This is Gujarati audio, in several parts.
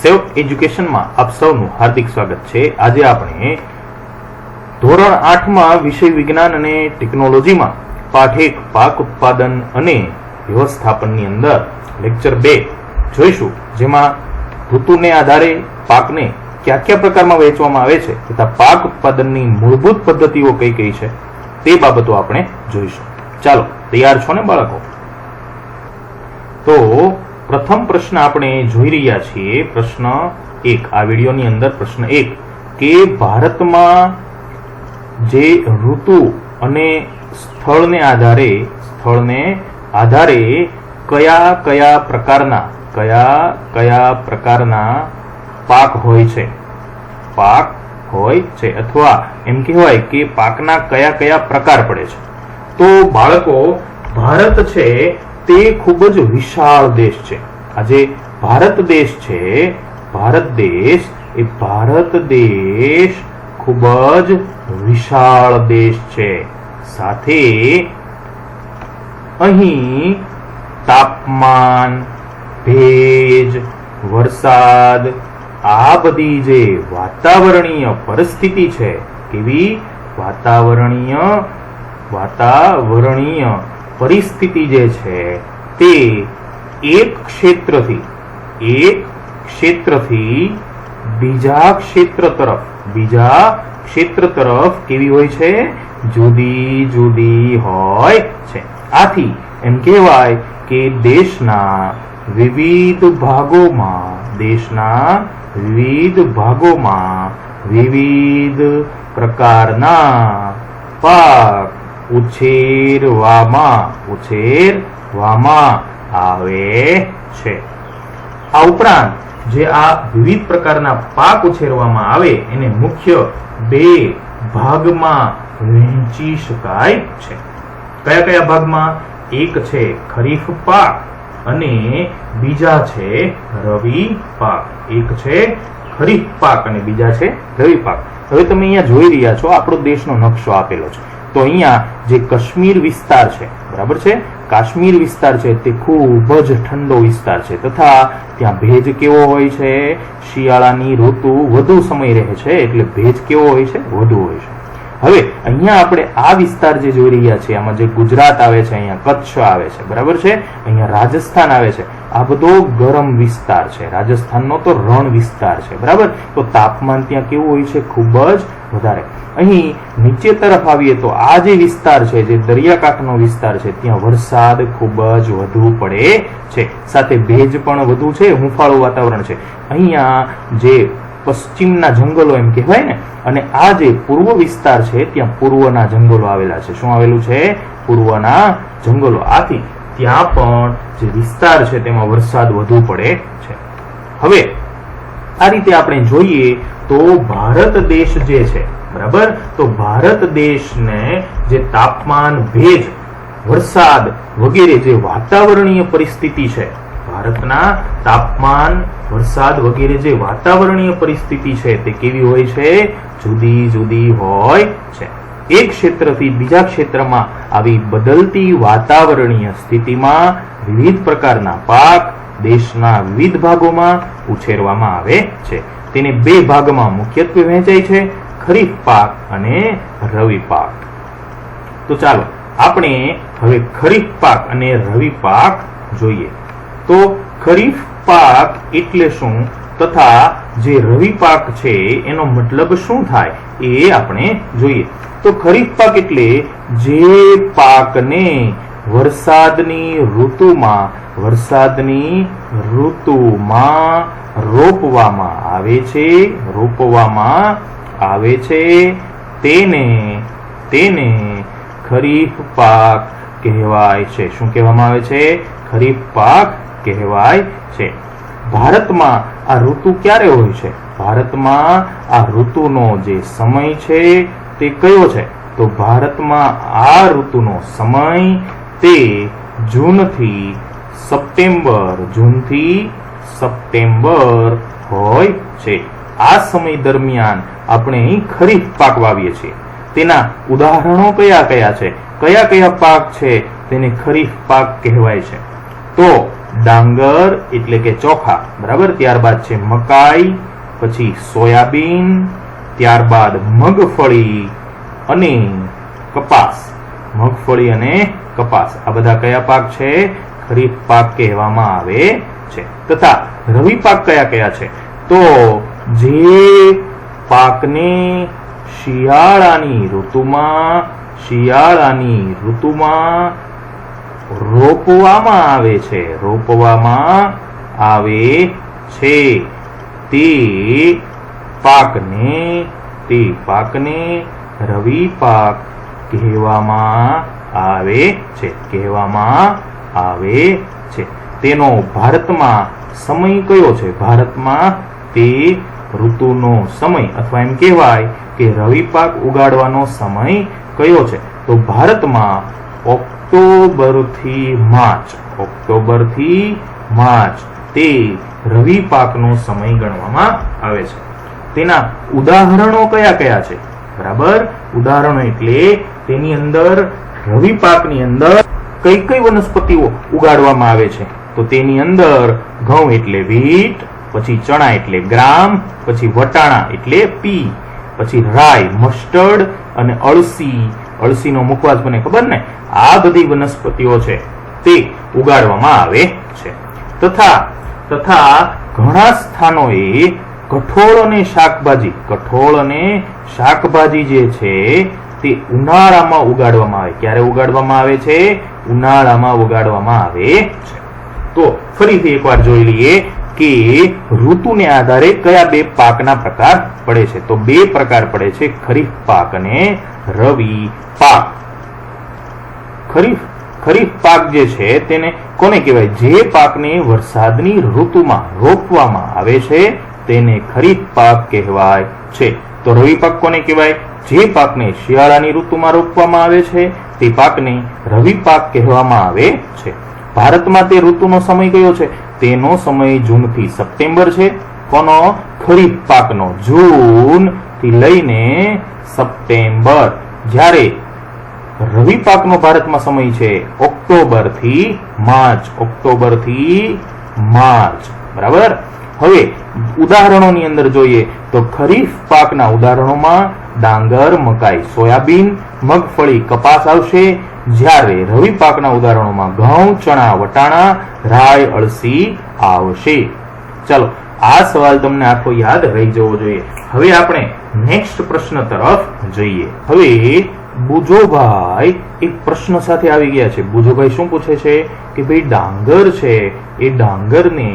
સેવ એજ્યુકેશનમાં આપ સૌનું હાર્દિક સ્વાગત છે। આજે આપણે ધોરણ 8 માં વિષય વિજ્ઞાન અને ટેકનોલોજીમાં પાઠ 1 પાક ઉત્પાદન અને વ્યવસ્થાપનની અંદર લેક્ચર 2 જોઈશું, જેમાં ઋતુને આધારે પાકને કયા કયા પ્રકારમાં વહેંચવામાં આવે છે તથા પાક ઉત્પાદનની મૂળભૂત પદ્ધતિઓ કઈ કઈ છે તે બાબતો આપણે જોઈશું। ચાલો, તૈયાર છો ને બાળકો? તો પ્રથમ પ્રશ્ન આપણે જોઈ રહ્યા છીએ, પ્રશ્ન 1 આ વિડિયોની અંદર પ્રશ્ન 1 કે ભારતમાં જે ઋતુ અને સ્થળને આધારે કયા કયા પ્રકારના પાક હોય છે અથવા એમ કહેવાય કે પાકના કયા કયા પ્રકાર પડે છે। તો બાળકો, ભારત છે તે ખૂબ જ વિશાળ દેશ છે। આજે ભારત દેશ છે, ભારત દેશ ખૂબ જ વિશાળ દેશ છે। સાથે અહીં તાપમાન, ભેજ, વરસાદ આ બધી જે વાતાવરણીય પરિસ્થિતિ છે, કેવી વાતાવરણીય પરિસ્થિતિ જે છે તે એક ક્ષેત્રથી બીજા ક્ષેત્ર તરફ કેવી હોય છે? જુદી જુદી હોય છે। આથી એમ કહેવાય કે દેશના વિવિધ ભાગોમાં વિવિધ પ્રકારના પાક ઉછેરવામાં આવે છે। આ ઉપરાંત જે આ વિવિધ પ્રકારના પાક ઉછેરવામાં આવે એને મુખ્ય 2 ભાગમાં વહેંચી શકાય છે। કયા કયા ભાગમાં? એક છે ખરીફ પાક અને બીજા છે રવિ પાક। એક છે ખરીફ પાક અને બીજા છે રવિ પાક। હવે તમે અહીંયા જોઈ રહ્યા છો, આપણો દેશનો નકશો આપેલો છે। તો અહીંયા જે કાશ્મીર વિસ્તાર છે, બરાબર છે, કાશ્મીર વિસ્તાર છે તે ખૂબ જ ઠંડો વિસ્તાર છે તથા ત્યાં ભેજ કેવો હોય છે? શિયાળાની ઋતુ વધુ સમય રહે છે એટલે ભેજ કેવો હોય છે? વધુ હોય છે। હવે અહીંયા આપણે આ વિસ્તાર જે જોઈ રહ્યા છીએ, આમાં જે ગુજરાત આવે છે, અહીંયા કચ્છ આવે છે, બરાબર છે, અહીંયા રાજસ્થાન આવે છે, આ બધો ગરમ વિસ્તાર છે। રાજસ્થાનનો તો રણ વિસ્તાર છે, બરાબર। તો તાપમાન ત્યાં કેવું હોય છે? ખૂબ જ વધારે। અહીં નીચે તરફ આવીએ તો આ જે વિસ્તાર છે, જે દરિયાકાંઠાનો વિસ્તાર છે, ત્યાં વરસાદ ખૂબ જ વધુ પડે છે, સાથે ભેજ પણ વધુ છે, હુંફાળું વાતાવરણ છે। અહીંયા જે પશ્ચિમના જંગલો એમ કહેવાય ને, અને આ જે પૂર્વ વિસ્તાર છે ત્યાં પૂર્વના જંગલો આવેલા છે। શું આવેલું છે? પૂર્વના જંગલો। આથી ત્યાં પણ જે વિસ્તાર છે તેમાં વરસાદ વધુ પડે છે। હવે આ રીતે આપણે જોઈએ તો ભારત દેશ જે છે, બરાબર, તો ભારત દેશને જે તાપમાન, ભેજ, વરસાદ વગેરે જે વાતાવરણીય પરિસ્થિતિ છે, ભારતના તાપમાન, વરસાદ વગેરે જે વાતાવરણીય પરિસ્થિતિ છે તે કેવી હોય છે? જુદી જુદી હોય છે। એક ક્ષેત્રથી બીજા ક્ષેત્રમાં આવી બદલતી વાતાવરણીય સ્થિતિમાં વિવિધ પ્રકારના પાક દેશના વિવિધ ભાગોમાં ઉછેરવામાં આવે છે। તેને 2 ભાગમાં મુખ્યત્વે વહેંચાય છે, ખરીફ પાક અને રવિ પાક। તો ચાલો આપણે હવે ખરીફ પાક અને રવિ પાક જોઈએ। તો ખરીફ પાક એટલે શું તથા જે રવિ પાક છે એનો મતલબ શું થાય એ આપણે જોઈએ। તો ખરીફ પાક એટલે જે પાકને વરસાદની ઋતુમાં રોપવામાં આવે છે તેને ખરીફ પાક કહેવાય છે। શું કહેવામાં આવે છે? ખરીફ પાક કહેવાય છે। ભારતમાં આ ઋતુ ક્યારે હોય છે? ભારતમાં આ ઋતુનો જે સમય છે તે કયો છે? તો ભારતમાં આ ઋતુનો સમય તે જૂનથી સપ્ટેમ્બર હોય છે। આ સમય દરમિયાન આપણે અહીં ખરીફ પાક વાવીએ છીએ। તેના ઉદાહરણો કયા કયા છે? કયા કયા પાક છે તેને ખરીફ પાક કહેવાય છે? તો ડાંગર એટલે કે ચોખા, બરાબર. ત્યારબાદ છે મકાઈ, પછી સોયાબીન, ત્યારબાદ મગફળી અને કપાસ. મગફળી અને કપાસ આ બધા કયા પાક છે? ખરીફ પાક કહેવામાં આવે છે. તથા રવિ પાક કયા કયા છે? તો જે પાકને શિયાળાની ઋતુમાં રોપવામાં આવે છે તે પાકને રવિ પાક કહેવામાં આવે છે. તેનો ભારતમાં સમય કયો છે? ભારતમાં તે ઋતુનો સમય અથવા એમ કહેવાય કે રવિ પાક ઉગાડવાનો સમય કયો છે? તો ભારતમાં ઓક્ટોબરથી માર્ચ તે રવિ પાકનો સમય ગણવામાં આવે છે. તેના ઉદાહરણો કયા કયા છે? બરાબર. ઉદાહરણો એટલે તેની અંદર રવિ પાકની અંદર કઈ કઈ વનસ્પતિઓ ઉગાડવામાં આવે છે? તો તેની અંદર ઘઉં એટલે વ્હીટ, પછી ચણા એટલે ગ્રામ, પછી વટાણા એટલે પી, પછી રાઈ મસ્ટર્ડ અને અળસીનો મુખવાસ મને ખબર ને, આ બધી વનસ્પતિઓ છે તે ઉગાડવામાં આવે છે. તથા ઘણા સ્થાનોએ કઠોળ અને શાકભાજી જે છે તે ઉનાળામાં ઉગાડવામાં આવે. ક્યારે ઉગાડવામાં આવે છે? ઉનાળામાં ઉગાડવામાં આવે છે. તો ફરીથી એકવાર જોઈ લઈએ કે ઋતુને આધારે કયા બે પાકના પ્રકાર પડે છે. તો બે પ્રકાર પડે છે, ખરીફ પાક અને રવિ પાક. ખરીફ પાક જે છે તેને કોને કહેવાય? જે પાકને વરસાદની ઋતુમાં રોપવામાં આવે છે તેને ખરીફ પાક કહેવાય છે. તો રવિ પાક કોને કહેવાય? જે પાકને શિયાળાની ઋતુમાં રોપવામાં આવે છે તે પાકને રવિ પાક કહેવામાં આવે છે. ભારતમાં તે ઋતુનો સમય કયો છે? તેનો સમય જૂનથી સપ્ટેમ્બર છે. કોનો? ખરીફ પાકનો. જૂન થી લઈને સપ્ટેમ્બર. જ્યારે રવિ પાકનો ભારતમાં સમય છે ઓક્ટોબરથી માર્ચ. બરાબર. હવે ઉદાહરણોની અંદર જોઈએ તો ખરીફ પાકના ઉદાહરણોમાં ડાંગર, મકાઈ, સોયાબીન, મગફળી, કપાસ આવશે. જ્યારે રવિ પાકના ઉદાહરણોમાં ઘઉં, ચણા, વટાણા, રાઈ, અળસી આવશે. ચાલો, આ સવાલ તમને આખો યાદ રહી જવો જોઈએ. હવે આપણે નેક્સ્ટ પ્રશ્ન તરફ જઈએ. હવે બુજોભાઈ એક પ્રશ્ન સાથે આવી ગયા છે. બુજોભાઈ શું પૂછે છે કે ભાઈ ડાંગર છે એ ડાંગરને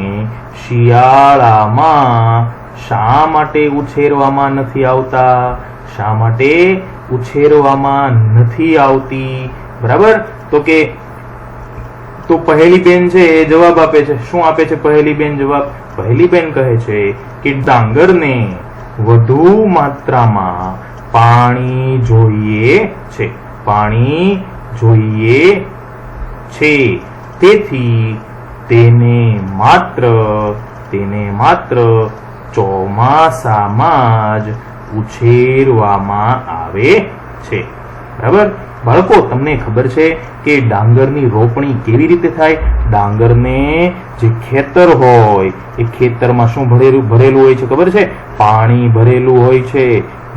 શિયાળામાં શા માટે ઉછેરવામાં નથી આવતી? બરાબર. તો પહેલી બેન છે એ જવાબ આપે છે. શું આપે છે પહેલી બેન જવાબ? પહેલી બેન કહે છે કે ડાંગરને વધુ માત્રામાં પાણી જોઈએ છે. તેથી તેને માત્ર ચોમાસામાં જ ઉછેરવામાં આવે છે. બરાબર. બાળકો, તમને ખબર છે કે ડાંગરની રોપણી કેવી રીતે થાય? ડાંગરને જે ખેતર હોય એ ખેતરમાં શું ભરેલું હોય છે ખબર છે? પાણી ભરેલું હોય છે,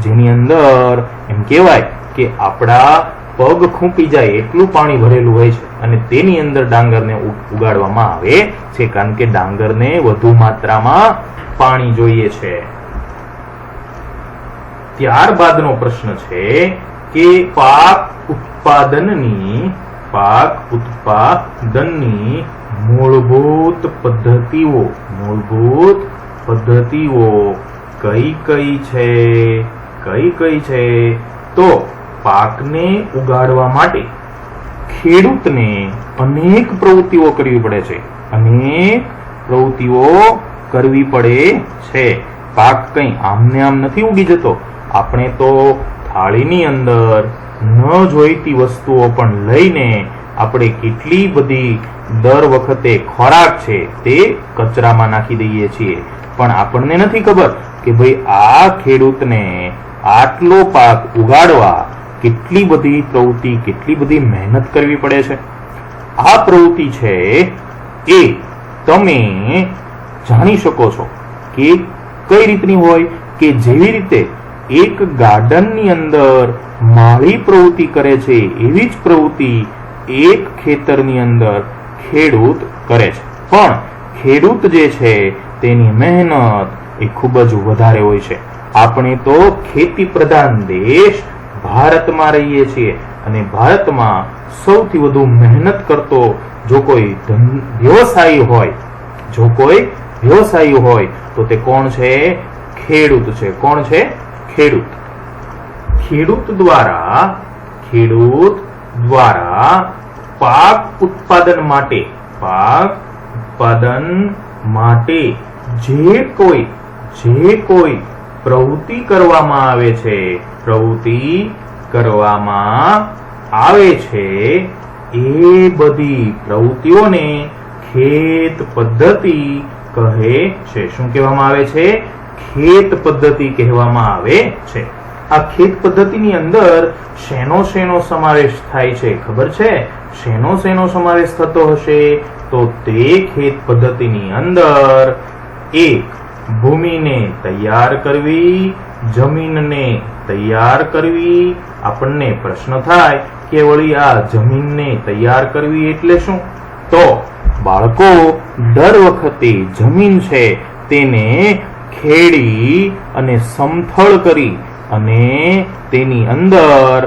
જેની અંદર એમ કહેવાય કે આપણા પગ ખૂંપી જાય એટલું પાણી ભરેલું હોય છે અને તેની અંદર ડાંગરને ઉગાડવામાં આવે છે, કારણ કે ડાંગરને વધુ માત્રામાં પાણી જોઈએ છે. ત્યારબાદનો પ્રશ્ન છે કે પાક ઉત્પાદનની મૂળભૂત પદ્ધતિઓ કઈ કઈ છે? તો પાકને ઉગાડવા માટે ખેડૂતને અનેક પ્રવૃત્તિઓ કરવી પડે છે. પાક કઈ આમને આમ નથી ઉગી જતો. આપણે તો થાળીની અંદર ન જોઈતી વસ્તુઓ પણ લઈને આપણે કેટલી બધી દર વખતે ખોરાક છે તે કચરામાં નાખી દઈએ છીએ, પણ આપણને નથી ખબર કે ભાઈ આ ખેડૂતને આટલો પાક ઉગાડવા કેટલી બધી પ્રવૃત્તિ, કેટલી બધી મહેનત કરવી પડે છે. આ પ્રવૃત્તિ છે એ તમે જાણી શકો છો કે કઈ રીતની હોય કે જેવી રીતે એક ગાર્ડનની અંદર માળી પ્રવૃત્તિ કરે છે એવી જ પ્રવૃત્તિ એક ખેતરની અંદર ખેડૂત કરે છે. પણ ખેડૂત જે છે તેની મહેનત એ ખૂબ જ વધારે હોય છે. આપણે તો ખેતી પ્રધાન દેશ ભારતમાં રહીએ છીએ અને ભારતમાં સૌથી વધુ મહેનત કરતો જો કોઈ વ્યવસાયી હોય તો તે કોણ છે? ખેડૂત છે. કોણ છે? ખેડૂત. ખેડૂત દ્વારા પાક ઉત્પાદન માટે જે કોઈ પ્રવૃત્તિ કરવામાં આવે છે એ બધી પ્રવૃત્તિઓને ખેત પદ્ધતિ કહે છે. શું કહેવામાં આવે છે? ખેત પદ્ધતિ કહેવામાં આવે છે. આ ખેત પદ્ધતિની અંદર શેનો સમાવેશ થાય છે ખબર છે? શેનો સમાવેશ થતો હશે? તો તે ખેત પદ્ધતિની અંદર એક ભૂમિને તૈયાર કરવી, જમીનને તૈયાર કરવી. આપણને પ્રશ્ન થાય કે વળી આ જમીનને તૈયાર કરવી એટલે શું? તો બાળકો દર વખતે જમીન છે તેને ખેડી અને સમથળ કરી અને તેની અંદર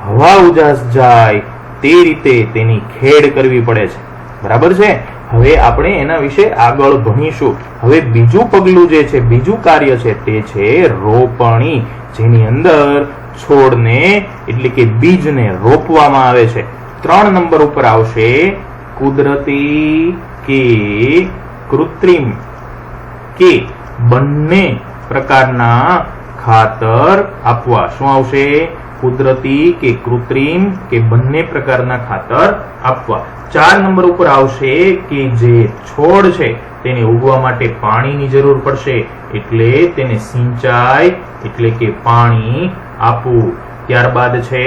હવા ઉજાસ જાય તે રીતે તેની ખેડ કરવી પડે છે. બરાબર છે? હવે આપણે એના વિશે આગળ ભણીશું. હવે બીજું પગલું જે છે, બીજું કાર્ય છે તે છે રોપણી, જેની અંદર છોડને એટલે કે બીજને રોપવામાં આવે છે. 3 નંબર ઉપર આવશે કુદરતી કે કૃત્રિમ કે બંને પ્રકારના ખાતર આપવા. શું આવશે? કુદરતી કે કૃત્રિમ કે બંને પ્રકારના ખાતર આપવા. 4 નંબર ઉપર આવશે કે જે છોડ છે તેને ઉગવા માટે પાણીની જરૂર પડશે એટલે તેને સિંચાઈ એટલે કે પાણી આપવું. ત્યારબાદ છે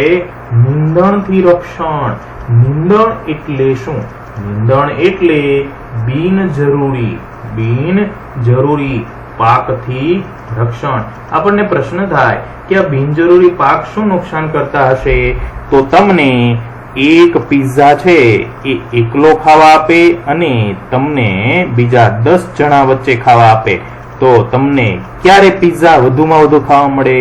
નીંદણથી રક્ષણ. નીંદણ એટલે શું? નીંદણ એટલે બિનજરૂરી પાકથી રક્ષણ. આપણને પ્રશ્ન થાય કે આ બિનજરૂરી પાક શું નુકસાન કરતા હશે? તો તમને એક પિઝા છે એ એકલો ખાવા આપે અને તમને બીજા 10 જણા વચ્ચે ખાવા આપે તો તમને ક્યારે પિઝા વધુમાં વધુ ખાવા મળે?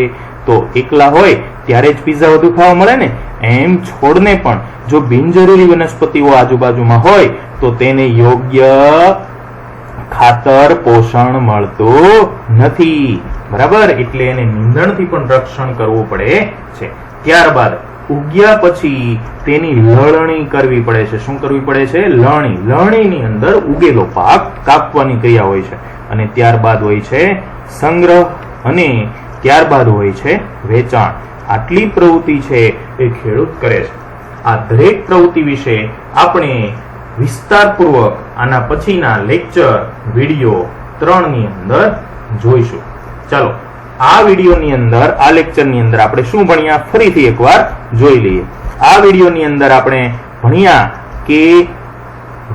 તો એકલા હોય ત્યારે જ પિઝા વધુ ખાવા મળે ને. એમ છોડને પણ જો બિનજરૂરી વનસ્પતિઓ આજુબાજુમાં હોય તો તેને યોગ્ય ખાતર પોષણ મળતું નથી. બરાબર? એટલે એને નીંદણથી પણ રક્ષણ કરવું પડે છે. ત્યારબાદ ઉગ્યા પછી તેની લણણી કરવી પડે છે. શું કરવી પડે છે? લણણીની અંદર ઉગેલો પાક કાપવાની ક્રિયા હોય છે. અને ત્યારબાદ હોય છે સંગ્રહ અને ત્યારબાદ હોય છે વેચાણ. આટલી પ્રવૃત્તિ છે એ ખેડૂત કરે છે. આ દરેક પ્રવૃત્તિ વિશે આપણે વિસ્તારપૂર્વક આના પછીના વિડિયો 3 ની અંદર જોઈશું. ચાલો આ વિડિયોની અંદર, આ લેક્ચરની અંદર આપણે શું ભણ્યા ફરીથી એકવાર જોઈ લઈએ. આ વિડિયોની અંદર આપણે ભણ્યા કે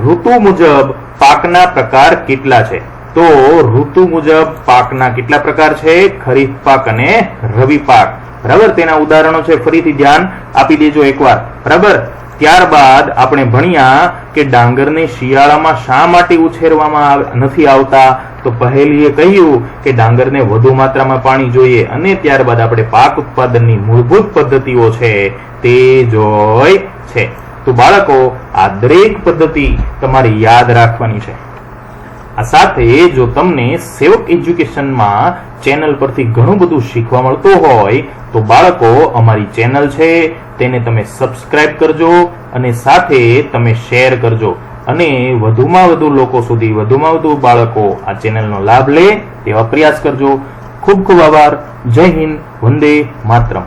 ઋતુ મુજબ પાકના પ્રકાર કેટલા છે. તો ઋતુ મુજબ પાકના કેટલા પ્રકાર છે? ખરીફ પાક અને રવિ પાક. બરાબર? તેના ઉદાહરણો છે, ફરીથી ધ્યાન આપી દેજો એકવાર. બરાબર? ત્યારબાદ આપણે ભણ્યા કે ડાંગરને શિયાળામાં શા માટે ઉછેરવામાં નથી આવતા? તો પહેલીએ કહ્યું કે ડાંગરને વધુ માત્રામાં પાણી જોઈએ અને ત્યારબાદ આપણે પાક ઉત્પાદનની મૂળભૂત પદ્ધતિઓ છે તે જોઈ છે. તો બાળકો આ દરેક પદ્ધતિ તમારે યાદ રાખવાની છે. આ સાથે જો તમને સેવક એજ્યુકેશનમાં ચેનલ પરથી ઘણું બધું શીખવા મળતું હોય તો બાળકો અમારી ચેનલ છે તેને તમે સબસ્ક્રાઇબ કરજો અને સાથે તમે શેર કરજો અને વધુમાં વધુ લોકો સુધી, વધુમાં વધુ બાળકો આ ચેનલનો લાભ લે તેવા પ્રયાસ કરજો. ખૂબ ખૂબ આભાર. જય હિન્દ. વંદે માતરમ.